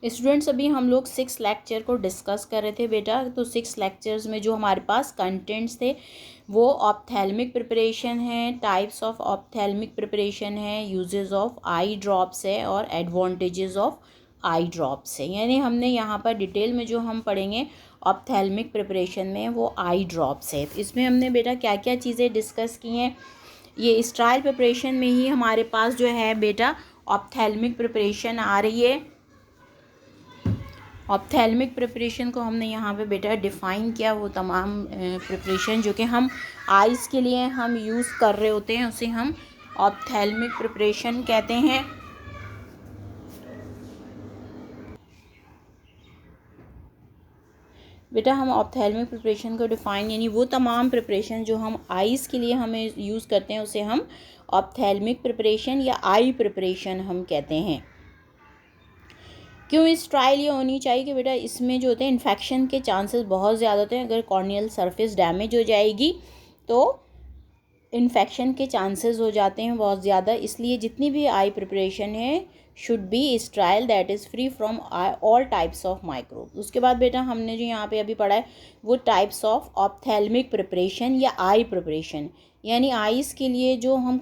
Students, अभी हम लोग 6 लेक्चर को डिस्कस कर रहे थे बेटा। तो 6 लेक्चर्स में जो हमारे पास कंटेंट्स थे वो ऑप्थेल्मिक प्रिपरेशन है, टाइप्स ऑफ ऑप्थेल्मिक प्रिपरेशन है, यूजेस ऑफ आई ड्रॉप्स है और एडवांटेजेस ऑफ आई ड्रॉप्स है। यानी हमने यहाँ पर डिटेल में जो हम पढ़ेंगे ऑप्थेल्मिक प्रिपरेशन में वो आई ड्रॉप्स है। इसमें हमने बेटा क्या क्या चीज़ें डिस्कस की हैं, ये स्टाइल प्रिपरेशन में ही हमारे पास जो है बेटा ऑप्थेल्मिक प्रिपरेशन आ रही है। ऑप्थेल्मिक प्रिपरेशन को हमने यहाँ पे बेटा डिफ़ाइन किया, वो तमाम प्रिपरेशन जो कि हम आइज़ के लिए हम यूज़ कर रहे होते हैं उसे हम ऑप्थेल्मिक प्रिपरेशन कहते हैं। बेटा हम ऑप्थेल्मिक प्रिपरेशन को डिफ़ाइन यानी वो तमाम प्रिपरेशन जो हम आइज़ के लिए हमें यूज़ करते हैं उसे हम ऑप्थेल्मिक प्रिपरेशन या आई प्रिपरेशन हम कहते हैं। क्यों इस ट्रायल ये होनी चाहिए कि बेटा इसमें जो होते हैं इन्फेक्शन के चांसेस बहुत ज़्यादा होते हैं। अगर कॉर्नियल सरफेस डैमेज हो जाएगी तो इन्फेक्शन के चांसेस हो जाते हैं बहुत ज़्यादा, इसलिए जितनी भी आई प्रिपरेशन है should be स्ट्राइल that is free from all types of microbe. उसके बाद बेटा हमने जो यहाँ पे अभी पढ़ा है वो टाइप्स ऑफ ऑप्थेल्मिक प्रिपरेशन या आई प्रिपरेशन, यानी आइज़ के लिए जो हम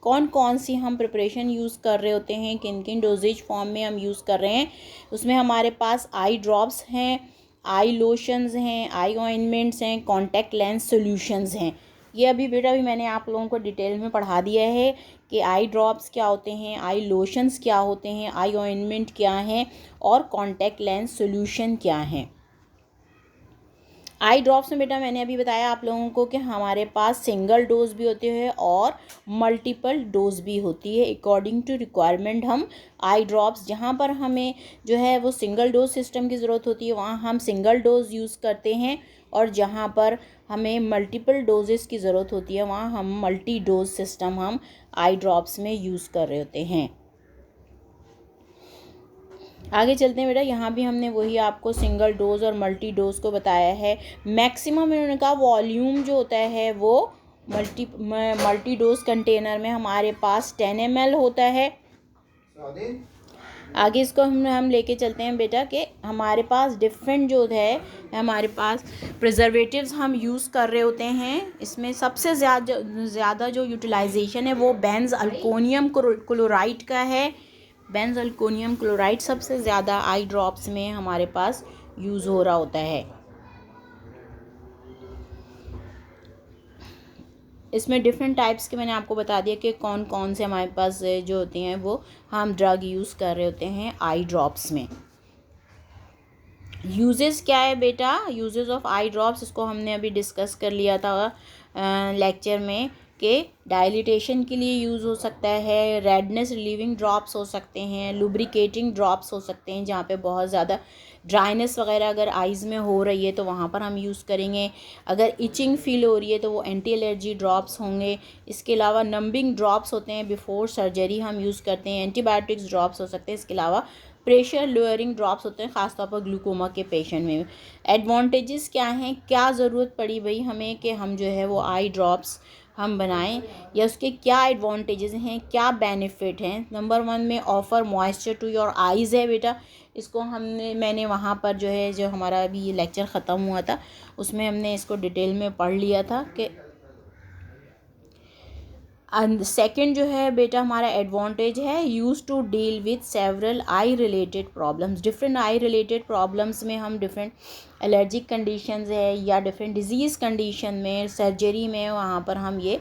कौन कौन सी हम प्रिपरेशन यूज़ कर रहे होते हैं, किन किन डोजेज फॉर्म में हम यूज़ कर रहे हैं। उसमें हमारे पास आई ड्रॉप्स हैं, आई लोशंस हैं, आई ऑइंटमेंट्स हैं, कॉन्टैक्ट लेंस सॉल्यूशंस हैं। ये अभी बेटा भी मैंने आप लोगों को डिटेल में पढ़ा दिया है कि आई ड्रॉप्स क्या होते हैं, आई लोशंस क्या होते हैं, आई ऑइंटमेंट क्या हैं और कॉन्टैक्ट लेंस सॉल्यूशन क्या हैं। आई ड्रॉप्स में बेटा मैंने अभी बताया आप लोगों को कि हमारे पास सिंगल डोज भी होती है और मल्टीपल डोज भी होती है। अकॉर्डिंग टू रिक्वायरमेंट हम आई ड्रॉप्स, जहाँ पर हमें जो है वो सिंगल डोज सिस्टम की ज़रूरत होती है वहाँ हम सिंगल डोज यूज़ करते हैं, और जहाँ पर हमें मल्टीपल डोजेस की ज़रूरत होती है वहाँ हम मल्टी डोज सिस्टम हम आई ड्रॉप्स में यूज़ कर रहे होते हैं। आगे चलते हैं बेटा, यहाँ भी हमने वही आपको सिंगल डोज और मल्टी डोज को बताया है। मैक्सिमम इन्होंने कहा वॉल्यूम जो होता है वो मल्टी डोज कंटेनर में हमारे पास 10 ml होता है। आगे इसको हम लेके चलते हैं बेटा कि हमारे पास डिफरेंट जो है हमारे पास प्रिजर्वेटिव्स हम यूज़ कर रहे होते हैं। इसमें सबसे ज़्यादा जो यूटिलाइजेशन है वो बेंज़ल्कोनियम क्लोराइड का है। बेंज़ल्कोनियम क्लोराइड सबसे ज़्यादा आई ड्रॉप्स में हमारे पास यूज़ हो रहा होता है। इसमें डिफरेंट टाइप्स के मैंने आपको बता दिया कि कौन कौन से हमारे पास जो होते हैं वो हम ड्रग यूज़ कर रहे होते हैं आई ड्रॉप्स में। यूजेस क्या है बेटा, यूजेस ऑफ आई ड्रॉप्स, इसको हमने अभी डिस्कस कर लिया था लेक्चर में कि डायलिटेशन के लिए यूज़ हो सकता है, रेडनेस रिलीविंग ड्रॉप्स हो सकते हैं, लुब्रिकेटिंग ड्रॉप्स हो सकते हैं जहाँ पे बहुत ज़्यादा ड्राइनेस वगैरह अगर आइज़ में हो रही है तो वहाँ पर हम यूज़ करेंगे। अगर इचिंग फील हो रही है तो वो एंटी एलर्जी ड्रॉप्स होंगे। इसके अलावा नंबिंग ड्रॉप्स होते हैं, बिफोर सर्जरी हम यूज़ करते हैं। एंटीबायोटिक्स ड्रॉप्स हो सकते हैं। इसके अलावा प्रेशर लोअरिंग ड्रॉप्स होते हैं ख़ासतौर पर ग्लूकोमा के पेशेंट में। एडवांटेजेस क्या हैं, क्या ज़रूरत पड़ी भाई हमें कि हम जो है वो आई ड्रॉप्स हम बनाएं, या उसके क्या एडवांटेजेस हैं, क्या बेनिफिट हैं। नंबर 1 में offer moisture to your eyes है बेटा। इसको मैंने वहाँ पर जो है जो हमारा अभी ये लेक्चर ख़त्म हुआ था उसमें हमने इसको डिटेल में पढ़ लिया था कि सेकंड जो है बेटा हमारा एडवांटेज है use to deal with several eye related problems. Different eye related problems में हम डिफरेंट एलर्जिक कंडीशंस है या डिफरेंट डिजीज़ कंडीशन में सर्जरी में वहाँ पर हम ये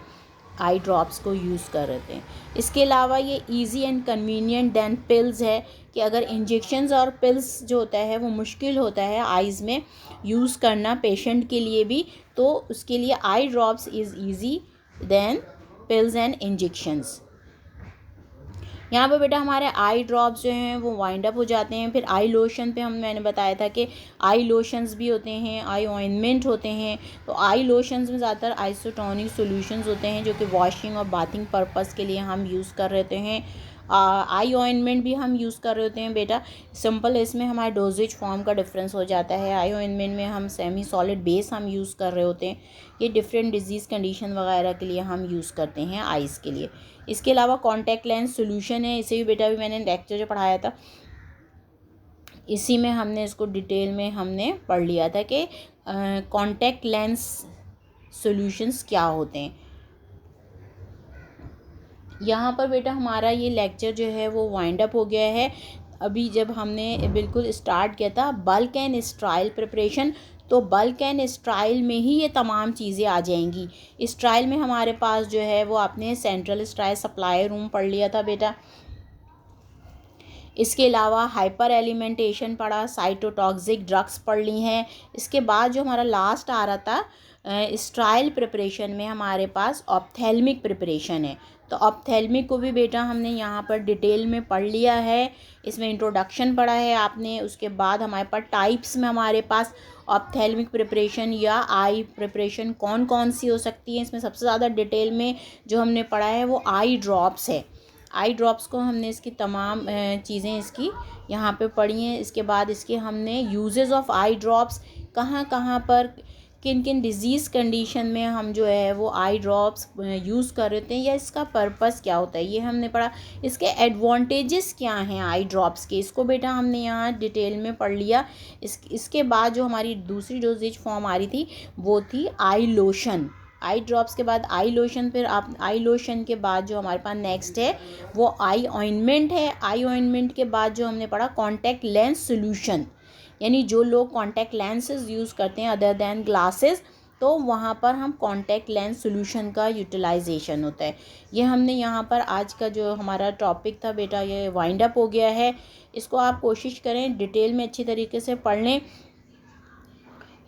आई ड्रॉप्स को यूज़ कर रहे थे। इसके अलावा ये easy and convenient than pills है कि अगर इंजेक्शंस और पिल्स जो होता है वो मुश्किल होता है आइज़ में यूज़ करना पेशेंट के लिए भी, तो उसके लिए eye drops is easy than pills and injections. यहाँ पर बेटा हमारे आई ड्रॉप्स जो हैं वो वाइंड अप हो जाते हैं। फिर आई लोशन पे मैंने बताया था कि आई लोशंस भी होते हैं, आई ऑइंटमेंट होते हैं। तो आई लोशंस में ज़्यादातर आइसोटोनिक सॉल्यूशंस होते हैं जो कि वॉशिंग और बाथिंग पर्पस के लिए हम यूज़ कर रहे होते हैं। आई ऑइंटमेंट भी हम यूज़ कर रहे होते हैं बेटा। सिंपल इसमें हमारे डोजेज फॉर्म का डिफरेंस हो जाता है। आई ऑइंटमेंट में हम सेमी सॉलिड बेस हम यूज़ कर रहे होते हैं। ये डिफरेंट डिजीज़ कंडीशन वगैरह के लिए हम यूज़ करते हैं आइज़ के लिए। इसके अलावा कॉन्टैक्ट लेंस सॉल्यूशन है, इसे भी बेटा भी मैंने लेक्चर जो पढ़ाया था इसी में हमने इसको डिटेल में हमने पढ़ लिया था कि कॉन्टैक्ट लेंस सॉल्यूशंस क्या होते हैं। यहाँ पर बेटा हमारा ये लेक्चर जो है वो वाइंड अप हो गया है। अभी जब हमने बिल्कुल स्टार्ट किया था बल्क एंड स्ट्राइल प्रिपरेशन, तो बल्क एंड स्ट्राइल में ही ये तमाम चीज़ें आ जाएंगी। स्ट्राइल में हमारे पास जो है वो आपने सेंट्रल स्ट्राइल सप्लाई रूम पढ़ लिया था बेटा। इसके अलावा हाइपर एलिमेंटेशन पढ़ा, साइटोटॉक्सिक ड्रग्स पढ़ ली हैं। इसके बाद जो हमारा लास्ट आ रहा था स्ट्राइल प्रिपरेशन में हमारे पास ऑप्थेल्मिक प्रिपरेशन है। तो ऑप्थेल्मिक को भी बेटा हमने यहाँ पर डिटेल में पढ़ लिया है। इसमें इंट्रोडक्शन पढ़ा है आपने। उसके बाद हमारे पास टाइप्स में हमारे पास ऑप्थेल्मिक प्रिपरेशन या आई प्रिपरेशन कौन कौन सी हो सकती है। इसमें सबसे ज़्यादा डिटेल में जो हमने पढ़ा है वो आई ड्रॉप्स है। आई ड्रॉप्स को हमने इसकी तमाम चीज़ें इसकी यहाँ पे पढ़ी हैं। इसके बाद इसके हमने यूजेस ऑफ आई ड्रॉप्स, कहाँ कहाँ पर किन किन डिज़ीज़ कंडीशन में हम जो है वो आई ड्रॉप्स यूज़ कर रहे हैं या इसका पर्पस क्या होता है, ये हमने पढ़ा। इसके एडवांटेजेस क्या हैं आई ड्रॉप्स के, इसको बेटा हमने यहाँ डिटेल में पढ़ लिया। इसके बाद जो हमारी दूसरी डोजेज फॉर्म आ रही थी वो थी आई लोशन। आई ड्रॉप्स के बाद आई लोशन, फिर आप आई लोशन के बाद जो हमारे पास नेक्स्ट है वो आई ऑइंटमेंट है। आई ऑइंटमेंट के बाद जो हमने पढ़ा कॉन्टैक्ट लेंस सॉल्यूशन, यानी जो लोग कॉन्टैक्ट लेंसेज यूज़ करते हैं अदर दैन ग्लासेस, तो वहाँ पर हम कॉन्टैक्ट लेंस सॉल्यूशन का यूटिलाइजेशन होता है। ये हमने यहाँ पर आज का जो हमारा टॉपिक था बेटा ये वाइंड अप हो गया है। इसको आप कोशिश करें डिटेल में अच्छी तरीके से पढ़ लें।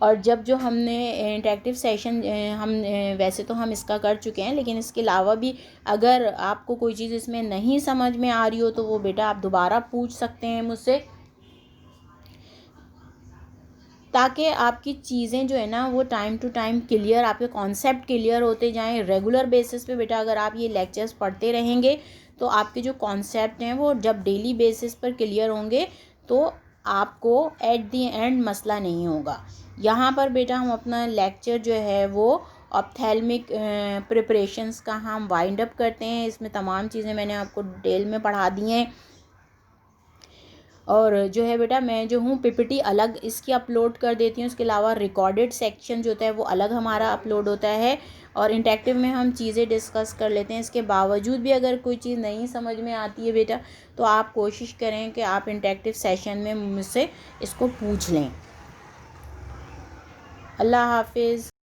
और जब जो हमने इंटरेक्टिव सेशन हम वैसे तो हम इसका कर चुके हैं, लेकिन इसके अलावा भी अगर आपको कोई चीज़ इसमें नहीं समझ में आ रही हो तो वो बेटा आप दोबारा पूछ सकते हैं मुझसे, ताकि आपकी चीज़ें जो है ना वो टाइम टू टाइम क्लियर, आपके कॉन्सेप्ट क्लियर होते जाएं। रेगुलर बेसिस पे बेटा अगर आप ये लेक्चर्स पढ़ते रहेंगे तो आपके जो कॉन्सेप्ट हैं वो जब डेली बेसिस पर क्लियर होंगे तो आपको एट दी एंड मसला नहीं होगा। यहाँ पर बेटा हम अपना लेक्चर जो है वो ऑप्थेल्मिक प्रिपरेशंस का हम वाइंड अप करते हैं। इसमें तमाम चीज़ें मैंने आपको डिटेल में पढ़ा दी हैं। और जो है बेटा मैं जो हूँ पीपीटी अलग इसकी अपलोड कर देती हूँ। इसके अलावा रिकॉर्डेड सेक्शन जो होता है वो अलग हमारा अपलोड होता है, और इंटरेक्टिव में हम चीज़ें डिस्कस कर लेते हैं। इसके बावजूद भी अगर कोई चीज़ नहीं समझ में आती है बेटा तो आप कोशिश करें कि आप इंटरेक्टिव सेशन में मुझसे इसको पूछ लें। अल्लाह हाफिज़।